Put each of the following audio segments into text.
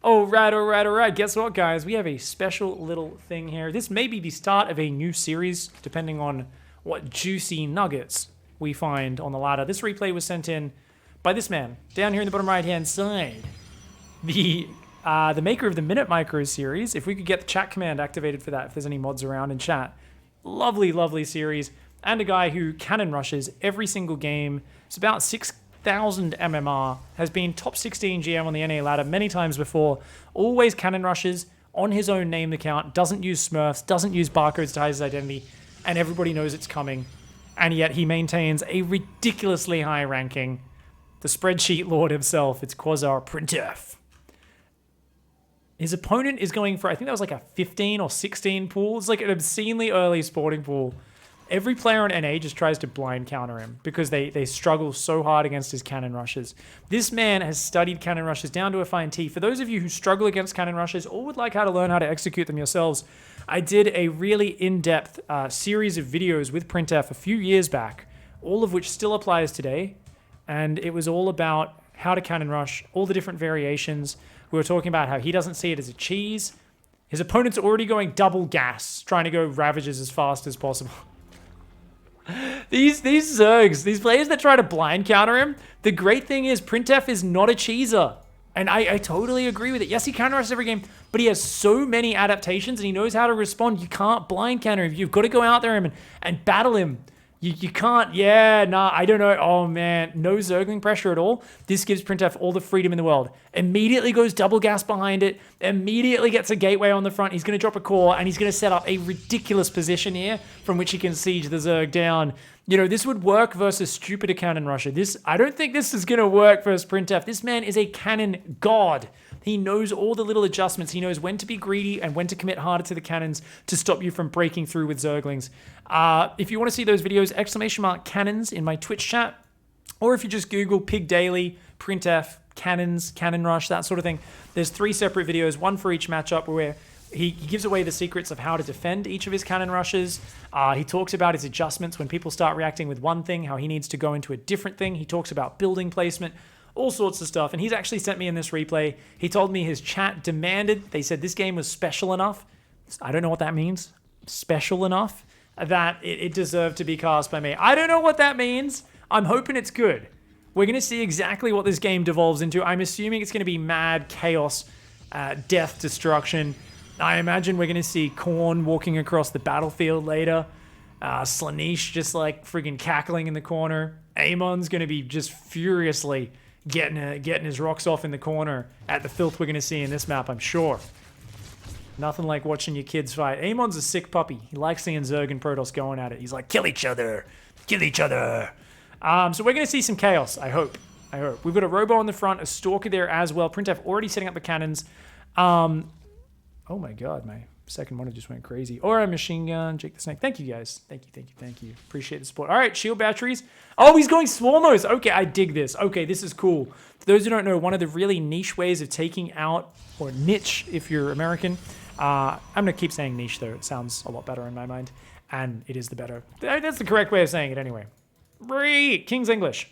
All right, all right, all right. Guess what, guys? We have a special little thing here. This may be the start of a new series, depending on what juicy nuggets we find on the ladder. This replay was sent in by this man, down here in the bottom right-hand side. The maker of the Minute Micro series. If we could get the chat command activated for that, if there's any mods around in chat. Lovely, lovely series. And a guy who cannon rushes every single game. It's about 6,000 MMR, has been top 16 GM on the NA ladder many times before, always cannon rushes on his own named account, doesn't use Smurfs, doesn't use barcodes to hide his identity, and everybody knows it's coming. And yet he maintains a ridiculously high ranking. The spreadsheet lord himself, it's quasarprintf. His opponent is going for, I think that was like a 15 or 16 pool. It's like an obscenely early sporting pool. Every player on NA just tries to blind counter him because they struggle so hard against his cannon rushes. This man has studied cannon rushes down to a fine T. For those of you who struggle against cannon rushes or would like how to learn how to execute them yourselves, I did a really in-depth series of videos with printf a few years back, all of which still applies today. And it was all about how to cannon rush, all the different variations. We were talking about how he doesn't see it as a cheese. His opponent's already going double gas, trying to go Ravages as fast as possible. These Zergs, these players that try to blind counter him, the great thing is printf is not a cheeser. And I totally agree with it. Yes, he counter rushes every game, but he has so many adaptations and he knows how to respond. You can't blind counter him. You've got to go out there and battle him. You can't, I don't know. Oh man, no Zergling pressure at all. This gives printf all the freedom in the world. Immediately goes double gas behind it, immediately gets a gateway on the front. He's going to drop a core and he's going to set up a ridiculous position here from which he can siege the Zerg down. You know, this would work versus stupider cannon rusher. I don't think this is going to work versus printf. This man is a cannon god. He knows all the little adjustments. He knows when to be greedy and when to commit harder to the cannons to stop you from breaking through with Zerglings. If you want to see those videos, !cannons in my Twitch chat, or if you just Google Pig Daily, printf, cannons, cannon rush, that sort of thing. There's 3 separate videos, one for each matchup, where he gives away the secrets of how to defend each of his cannon rushes. He talks about his adjustments when people start reacting with one thing, how he needs to go into a different thing. He talks about building placement, all sorts of stuff. And he's actually sent me in this replay. He told me his chat demanded, they said this game was special enough. I don't know what that means. Special enough that it deserved to be cast by me. I don't know what that means. I'm hoping it's good. We're going to see exactly what this game devolves into. I'm assuming it's going to be mad chaos, death, destruction. I imagine we're going to see Korn walking across the battlefield later. Slaanesh just like friggin' cackling in the corner. Amon's going to be just furiously getting his rocks off in the corner at the filth we're going to see in this map, I'm sure. Nothing like watching your kids fight. Amon's a sick puppy. He likes seeing Zerg and Protoss going at it. He's like, kill each other. Kill each other. So we're going to see some chaos, I hope. We've got a Robo on the front, a Stalker there as well. printf already setting up the cannons. Oh my god, my second monitor just went crazy. Or a machine gun, Jake the Snake. Thank you guys. Thank you. Appreciate the support. All right, shield batteries. Oh, he's going Swarmos. Okay, I dig this. Okay, this is cool. For those who don't know, one of the really niche ways of taking out, or niche if you're American, I'm going to keep saying niche though. It sounds a lot better in my mind. And it is the better. That's the correct way of saying it anyway. King's English.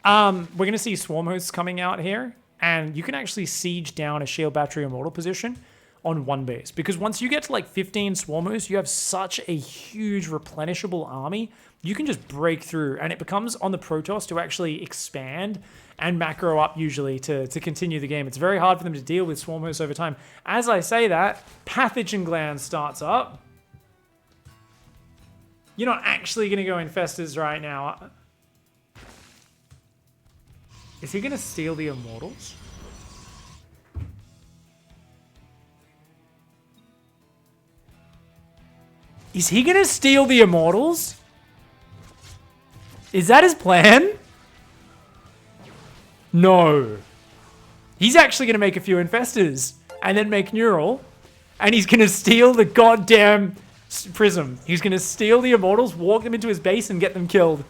We're going to see swarm hosts coming out here. And you can actually siege down a shield battery immortal position on one base. Because once you get to like 15 swarm hosts, you have such a huge replenishable army. You can just break through. And it becomes on the Protoss to actually expand and macro up usually to continue the game. It's very hard for them to deal with swarm hosts over time. As I say that, Pathogen Gland starts up. You're not actually going to go Infestors right now. Is he going to steal the Immortals? Is he going to steal the Immortals? Is that his plan? No. He's actually going to make a few Infestors and then make Neural. And he's going to steal the goddamn Prism. He's going to steal the Immortals, walk them into his base, and get them killed.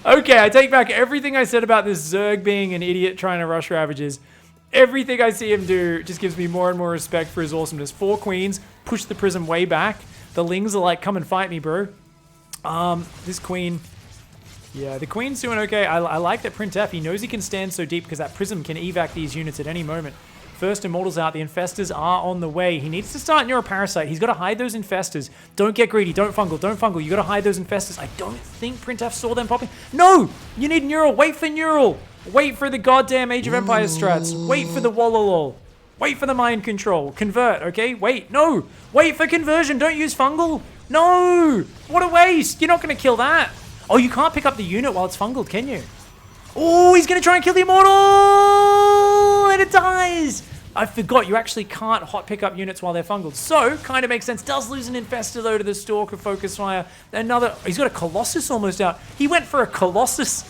Okay, I take back everything I said about this Zerg being an idiot trying to rush Ravages. Everything I see him do just gives me more and more respect for his awesomeness. 4 queens, push the Prism way back. The Lings are like, come and fight me, bro. This queen Yeah, the Queen's doing okay. I like that printf. He knows he can stand so deep because that Prism can evac these units at any moment. First Immortal's out. The Infestors are on the way. He needs to start Neuroparasite. He's got to hide those Infestors. Don't get greedy. Don't fungal. Don't fungal. You got to hide those Infestors. I don't think printf saw them popping. No! You need Neural. Wait for Neural. Wait for the goddamn Age of Empires strats. Wait for the Wallolol. Wait for the Mind Control. Convert, okay? Wait. No! Wait for Conversion. Don't use fungal. No! What a waste. You're not going to kill that. Oh, you can't pick up the unit while it's fungled, can you? Oh, he's going to try and kill the Immortal! And it dies! I forgot, you actually can't hot pick up units while they're fungled. So, kind of makes sense. Does lose an Infestor, though, to the Stalker Focus Fire. Another... He's got a Colossus almost out. He went for a Colossus.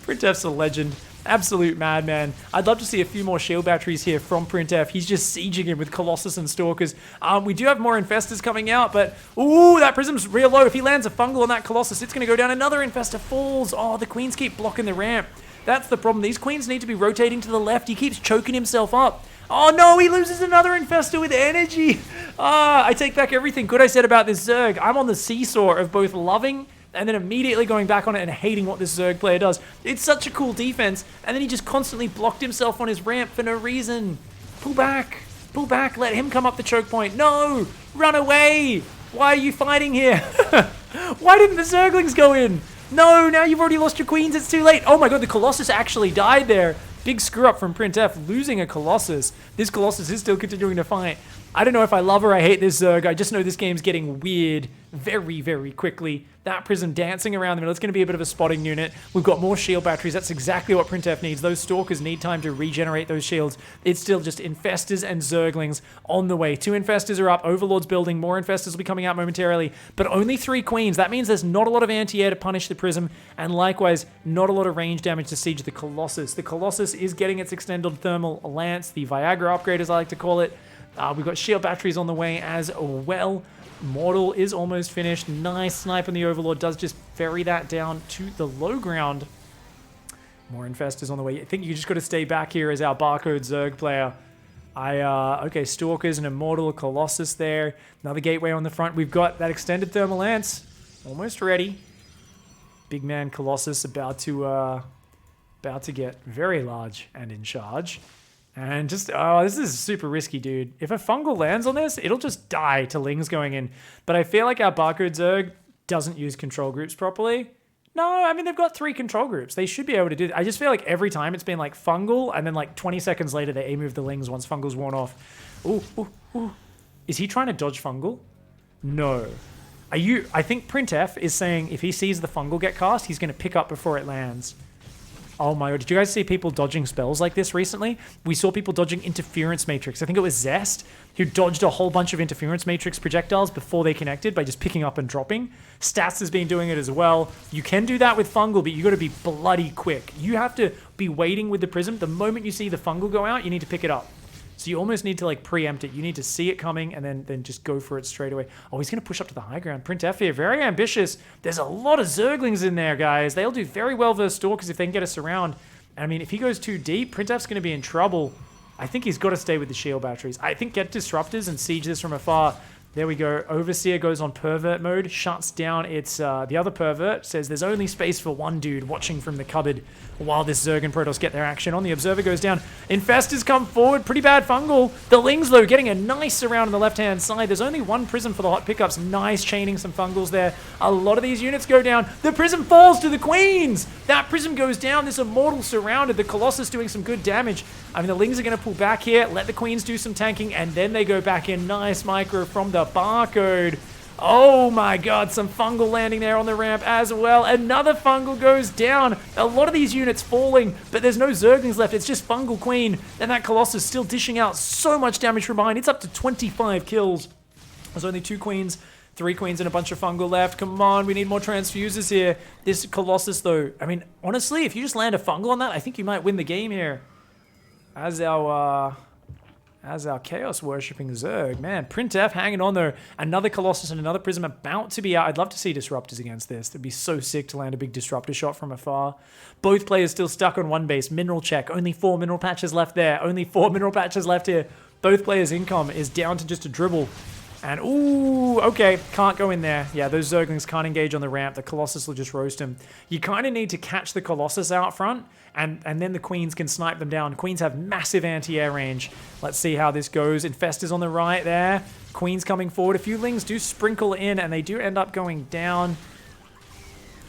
printf's a legend. Absolute madman. I'd love to see a few more shield batteries here from printf. He's just sieging him with Colossus and Stalkers. We do have more Infestors coming out, but... Ooh, that Prism's real low. If he lands a fungal on that Colossus, it's going to go down. Another Infestor falls. Oh, the Queens keep blocking the ramp. That's the problem. These Queens need to be rotating to the left. He keeps choking himself up. Oh no, he loses another Infestor with energy. I take back everything good I said about this Zerg. I'm on the seesaw of both loving and then immediately going back on it and hating what this Zerg player does. It's such a cool defense, and then he just constantly blocked himself on his ramp for no reason. Pull back. Pull back. Let him come up the choke point. No! Run away! Why are you fighting here? Why didn't the Zerglings go in? No, now you've already lost your Queens. It's too late. Oh my god, the Colossus actually died there. Big screw up from printf, losing a Colossus. This Colossus is still continuing to fight. I don't know if I love or I hate this Zerg. I just know this game's getting weird very, very quickly. That Prism dancing around the middle. It's going to be a bit of a spotting unit. We've got more shield batteries. That's exactly what printf needs. Those Stalkers need time to regenerate those shields. It's still just Infestors and Zerglings on the way. 2 Infestors are up. Overlord's building. More Infestors will be coming out momentarily. But only 3 Queens. That means there's not a lot of anti-air to punish the Prism. And likewise, not a lot of range damage to siege the Colossus. The Colossus is getting its extended thermal lance. The Viagra upgrade, as I like to call it. We've got shield batteries on the way as well. Mortal is almost finished. Nice snipe on the Overlord. Does just ferry that down to the low ground. More Infestors on the way. I think you just got to stay back here as our barcode Zerg player. Okay, Stalkers and Immortal, Colossus there. Another gateway on the front. We've got that extended thermal lance. Almost ready. Big man Colossus about to get very large and in charge. And just, oh, this is super risky, dude. If a fungal lands on this, it'll just die to Lings going in. But I feel like our barcode Zerg doesn't use control groups properly. No, I mean, they've got 3 control groups. They should be able to do that. I just feel like every time it's been like fungal, and then like 20 seconds later, they A-move the Lings once fungal's worn off. Ooh, ooh, ooh. Is he trying to dodge fungal? No. I think printf is saying if he sees the fungal get cast, he's going to pick up before it lands. Oh my god, did you guys see people dodging spells like this recently? We saw people dodging Interference Matrix. I think it was Zest, who dodged a whole bunch of Interference Matrix projectiles before they connected by just picking up and dropping. Stats has been doing it as well. You can do that with fungal, but you got to be bloody quick. You have to be waiting with the Prism. The moment you see the fungal go out, you need to pick it up. So you almost need to like preempt it. You need to see it coming and then just go for it straight away. Oh, he's going to push up to the high ground. printf here, very ambitious. There's a lot of Zerglings in there, guys. They'll do very well versus Stalkers if they can get us around. I mean, if he goes too deep, printf's going to be in trouble. I think he's got to stay with the shield batteries. I think get Disruptors and siege this from afar. There we go. Overseer goes on pervert mode, shuts down its the other pervert, says there's only space for one dude watching from the cupboard while this Zerg and Protoss get their action on. The Observer goes down. Infestors come forward. Pretty bad fungal. The Lings, though, getting a nice surround on the left-hand side. There's only 1 Prism for the hot pickups. Nice chaining some fungals there. A lot of these units go down. The Prism falls to the Queens. That Prism goes down. This Immortal surrounded. The Colossus doing some good damage. I mean, the Lings are going to pull back here, let the Queens do some tanking, and then they go back in. Nice micro from the barcode. Oh my god, some fungal landing there on the ramp as well. Another fungal goes down. A lot of these units falling, but there's no Zerglings left. It's just fungal Queen, and that Colossus still dishing out so much damage from behind. It's up to 25 kills. There's only 2 Queens. 3 Queens and a bunch of fungal left. Come on, we need more transfusers here. This Colossus, though, I mean, honestly, if you just land a fungal on that, I think you might win the game here. As our Chaos worshipping Zerg. Man, printf hanging on there. Another Colossus and another Prism about to be out. I'd love to see Disruptors against this. It'd be so sick to land a big Disruptor shot from afar. Both players still stuck on one base. Mineral check. Only 4 mineral patches left there. Only 4 mineral patches left here. Both players' income is down to just a dribble. And, ooh, okay, can't go in there. Yeah, those Zerglings can't engage on the ramp. The Colossus will just roast him. You kind of need to catch the Colossus out front, and then the Queens can snipe them down. Queens have massive anti-air range. Let's see how this goes. Infestors on the right there. Queens coming forward. A few Lings do sprinkle in, and they do end up going down.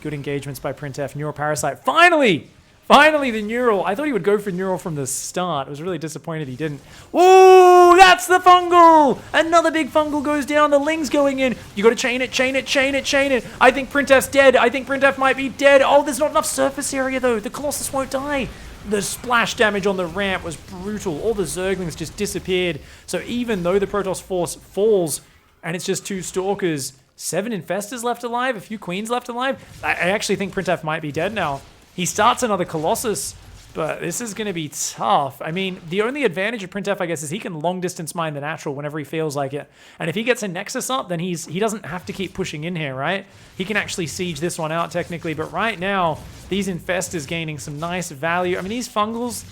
Good engagements by printf. Neural Parasite. Finally! Finally, the Neural. I thought he would go for Neural from the start. I was really disappointed he didn't. Ooh, that's the Fungal! Another big Fungal goes down. The Ling's going in. You got to chain it, chain it, chain it, chain it. I think printf's dead. I think printf might be dead. Oh, there's not enough surface area, though. The Colossus won't die. The splash damage on the ramp was brutal. All the Zerglings just disappeared. So even though the Protoss force falls, and it's just 2 Stalkers, 7 Infestors left alive, a few Queens left alive, I actually think printf might be dead now. He starts another Colossus, but this is going to be tough. I mean, the only advantage of printf, I guess, is he can long-distance mine the natural whenever he feels like it. And if he gets a Nexus up, then he doesn't have to keep pushing in here, right? He can actually siege this one out, technically. But right now, these Infestors gaining some nice value. I mean, these Fungals,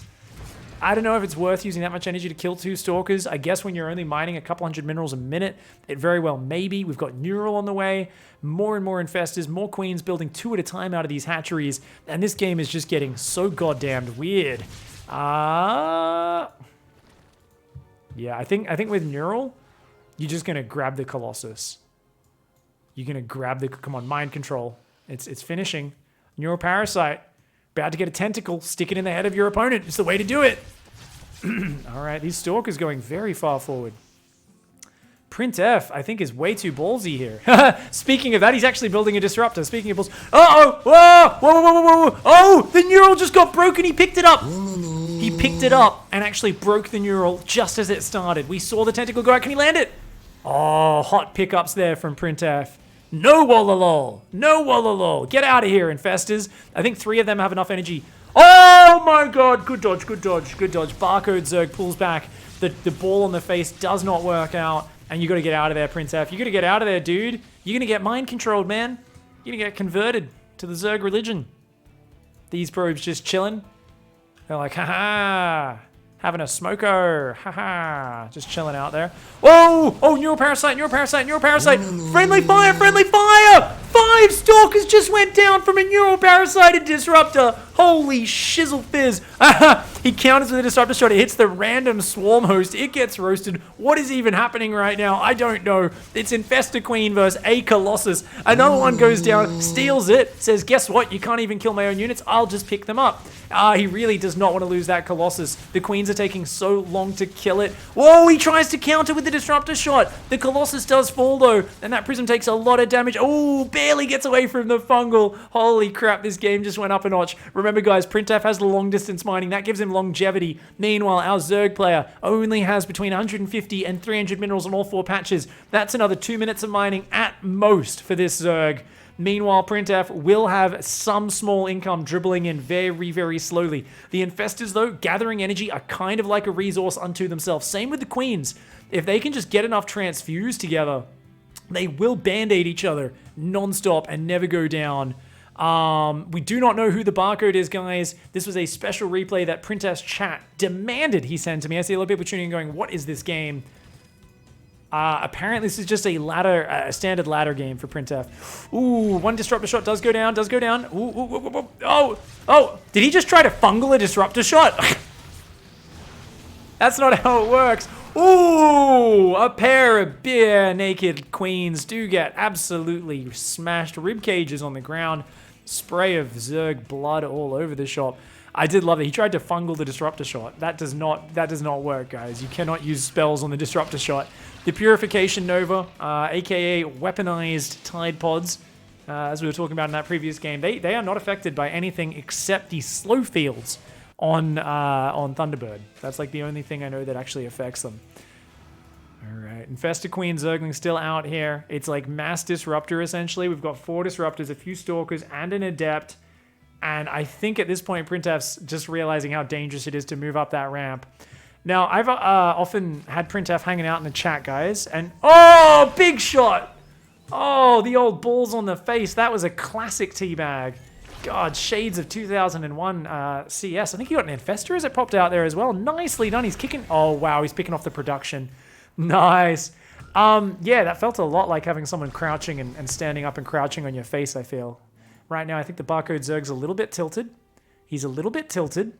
I don't know if it's worth using that much energy to kill 2 Stalkers. I guess when you're only mining a couple hundred minerals a minute, it very well may be. We've got Neural on the way. More and more Infestors, more Queens building 2 at a time out of these hatcheries. And this game is just getting so goddamned weird. Yeah, I think with Neural, you're just going to grab the Colossus. You're going to grab the... Come on, Mind Control. It's finishing. Neural Parasite. About to get a tentacle. Stick it in the head of your opponent. It's the way to do it. All right, these Stalkers going very far forward. printf, I think, is way too ballsy here. Speaking of that, he's actually building a disruptor. Speaking of balls... Uh-oh! Whoa! Whoa, whoa, whoa, whoa! Oh! The Neural just got broken! He picked it up! He picked it up and actually broke the Neural just as it started. We saw the tentacle go out. Can he land it? Oh, hot pickups there from printf. No Wallalol! No Wallalol! Get out of here, Infestors. I think 3 of them have enough energy. Oh my god! Good dodge, good dodge, good dodge. Barcode Zerg pulls back. The ball on the face does not work out. And you got to get out of there, printf. You got to get out of there, dude. You're going to get mind controlled, man. You're going to get converted to the Zerg religion. These probes just chilling. They're like, haha. Having a smoko. Haha. Just chilling out there. Whoa! Oh, Neural Parasite, Neural Parasite, Neural Parasite. Friendly fire, friendly fire! 5 Stalkers just went down from a Neural Parasite Disruptor. Holy shizzle fizz. He counters with a Disruptor shot. It hits the random Swarm host. It gets roasted. What is even happening right now? I don't know. It's Infestor Queen versus a Colossus. Another one goes down, steals it, says, guess what? You can't even kill my own units. I'll just pick them up. He really does not want to lose that Colossus. The Queens are taking so long to kill it. Whoa, he tries to counter with the Disruptor shot. The Colossus does fall, though, and that Prism takes a lot of damage. Oh, barely gets away from the Fungal. Holy crap, this game just went up a notch. Remember, guys, printf has the long-distance mining. That gives him longevity. Meanwhile, our Zerg player only has between 150 and 300 minerals on all 4 patches. That's another 2 minutes of mining at most for this Zerg. Meanwhile, printf will have some small income dribbling in very, very slowly. The Infestors, though, gathering energy are kind of like a resource unto themselves. Same with the Queens. If they can just get enough transfuse together, they will band-aid each other non-stop and never go down. We do not know who the barcode is, guys. This was a special replay that printf's chat demanded he send to me. I see a lot of people tuning in going, what is this game? Apparently this is just a standard ladder game for printf. Ooh, 1 Disruptor shot does go down, does go down. Ooh, ooh, ooh, ooh. Oh, did he just try to fungal a Disruptor shot? That's not how it works. Ooh, a pair of bare-naked Queens do get absolutely smashed. Rib cages on the ground. Spray of Zerg blood all over the shop. I did love it. He tried to fungal the Disruptor shot. That does not work, guys. You cannot use spells on the Disruptor shot. The Purification Nova, aka weaponized Tide Pods, as we were talking about in that previous game, they are not affected by anything except the slow fields on Thunderbird. That's like the only thing I know that actually affects them. All right, Infestor Queen Zergling still out here. It's like mass Disruptor, essentially. We've got 4 Disruptors, a few Stalkers, and an Adept. And I think at this point, printf's just realizing how dangerous it is to move up that ramp. Now, I've often had printf hanging out in the chat, guys. And, oh, big shot! Oh, the old balls on the face. That was a classic teabag. God, shades of 2001 CS. I think he got an Infestor as it popped out there as well. Nicely done. He's kicking... Oh, wow, he's picking off the production. Nice. Yeah, that felt a lot like having someone crouching and standing up and crouching on your face, I feel. Right now, I think the barcode Zerg's a little bit tilted. He's a little bit tilted.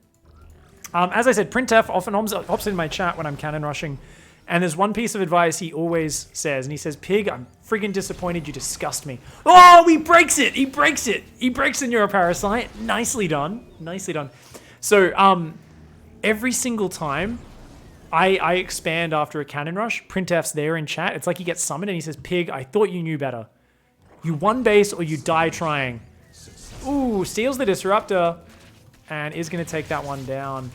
As I said, printf often hops in my chat when I'm cannon rushing. And there's one piece of advice he always says, and he says, Pig, I'm friggin' disappointed, you disgust me. Oh, he breaks it! He breaks it! He breaks the neuroparasite. Nicely done. Nicely done. So, every single time I expand after a cannon rush, printf's there in chat. It's like he gets summoned and he says, Pig, I thought you knew better. You won base or you die trying. Ooh, steals the disruptor and is going to take that one down.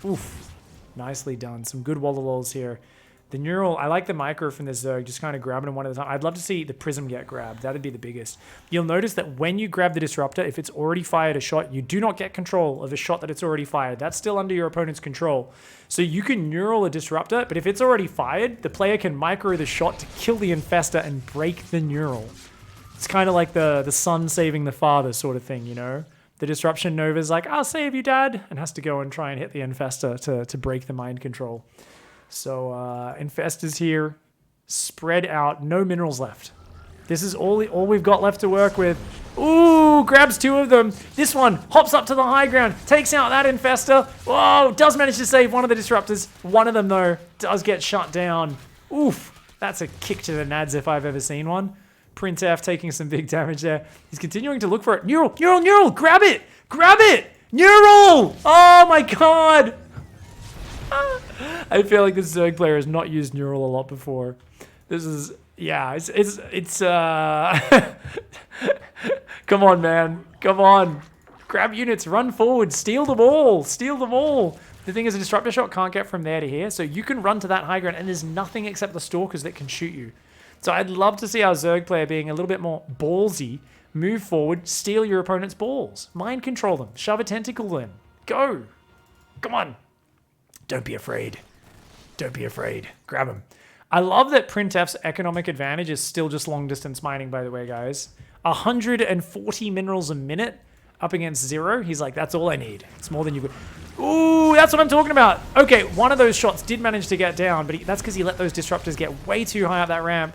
Oof. Nicely done. Some good wallalols here. The neural, I like the micro from this Zerg, just kind of grabbing them one at a time. I'd love to see the prism get grabbed. That'd be the biggest. You'll notice that when you grab the disruptor, if it's already fired a shot, you do not get control of a shot that it's already fired. That's still under your opponent's control. So you can neural a disruptor, but if it's already fired, the player can micro the shot to kill the infestor and break the neural. It's kind of like the son saving the father sort of thing, you know? The disruption Nova's like, I'll save you, Dad, and has to go and try and hit the infestor to break the mind control. So infestors here, spread out, no minerals left. This is all we've got left to work with. Ooh, grabs two of them. This one hops up to the high ground, takes out that infestor. Whoa, does manage to save one of the disruptors. One of them, though, does get shut down. Oof, that's a kick to the nads if I've ever seen one. printf taking some big damage there. He's continuing to look for it. Neural, neural, neural, grab it! Grab it! Neural! Oh my god! I feel like this Zerg player has not used neural a lot before. This is, yeah, it's come on, man. Come on. Grab units, run forward, steal them all, steal them all. The thing is, a disruptor shot can't get from there to here, so you can run to that high ground, and there's nothing except the stalkers that can shoot you. So I'd love to see our Zerg player being a little bit more ballsy, move forward, steal your opponent's balls, mind control them, shove a tentacle in. Go. Come on. Don't be afraid. Don't be afraid. Grab him. I love that printf's economic advantage is still just long distance mining, by the way, guys. 140 minerals a minute up against 0. He's like, that's all I need. It's more than you could. Ooh, that's what I'm talking about. Okay, one of those shots did manage to get down, but that's because he let those disruptors get way too high up that ramp.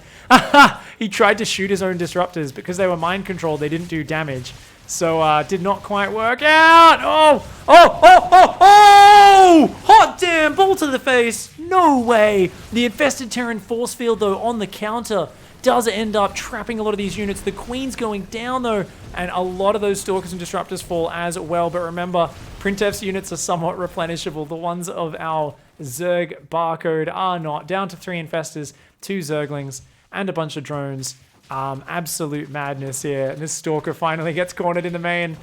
He tried to shoot his own disruptors because they were mind controlled. They didn't do damage. So did not quite work out. Oh, oh, oh, oh, oh! Hot damn, ball to the face. No way. The infested Terran force field, though, on the counter does end up trapping a lot of these units. The Queen's going down, though, and a lot of those Stalkers and Disruptors fall as well. But remember, printf's units are somewhat replenishable. The ones of our Zerg barcode are not. Down to 3 Infestors, 2 Zerglings, and a bunch of drones. Absolute madness here. And this Stalker finally gets cornered in the main.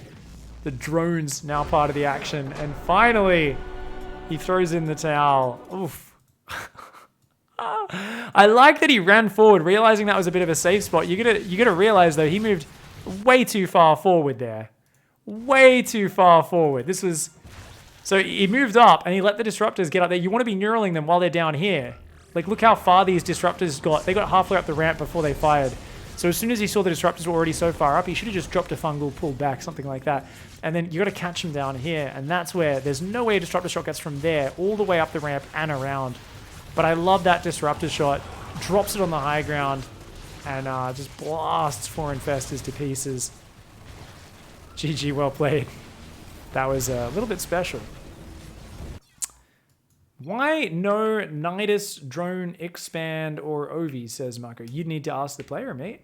The drone's now part of the action. And finally, he throws in the towel. Oof. I like that he ran forward, realizing that was a bit of a safe spot. You gotta realize, though, he moved way too far forward there. Way too far forward. This was... So he moved up, and he let the Disruptors get up there. You want to be neuraling them while they're down here. Like, look how far these Disruptors got. They got halfway up the ramp before they fired. So as soon as he saw the Disruptors were already so far up, he should have just dropped a fungal, pulled back, something like that. And then you got to catch him down here, and that's where there's no way a Disruptor shot gets from there all the way up the ramp and around. But I love that Disruptor shot. Drops it on the high ground and just blasts 4 Infestors to pieces. GG, well played. That was a little bit special. Why no Nidus, Drone, Expand, or Ovi, says Marco. You'd need to ask the player, mate.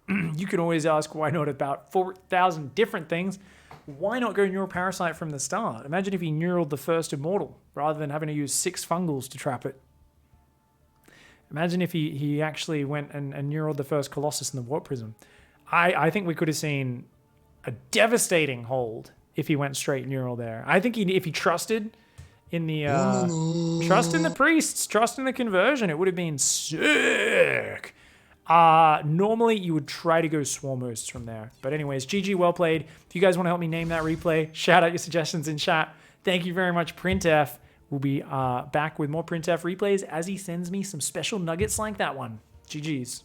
You can always ask why not about 4,000 different things. Why not go Neural Parasite from the start? Imagine if he neuraled the first Immortal, rather than having to use 6 Fungals to trap it. Imagine if he actually went and neuraled the first Colossus in the Warp Prism. I think we could have seen a devastating hold if he went straight neural there. I think if he trusted in the trust in the priests, trust in the conversion, it would have been sick. Normally you would try to go Swarm Hosts from there. But anyways, GG, well played. If you guys want to help me name that replay, shout out your suggestions in chat. Thank you very much, printf. We'll be back with more printf replays as he sends me some special nuggets like that one. GG's.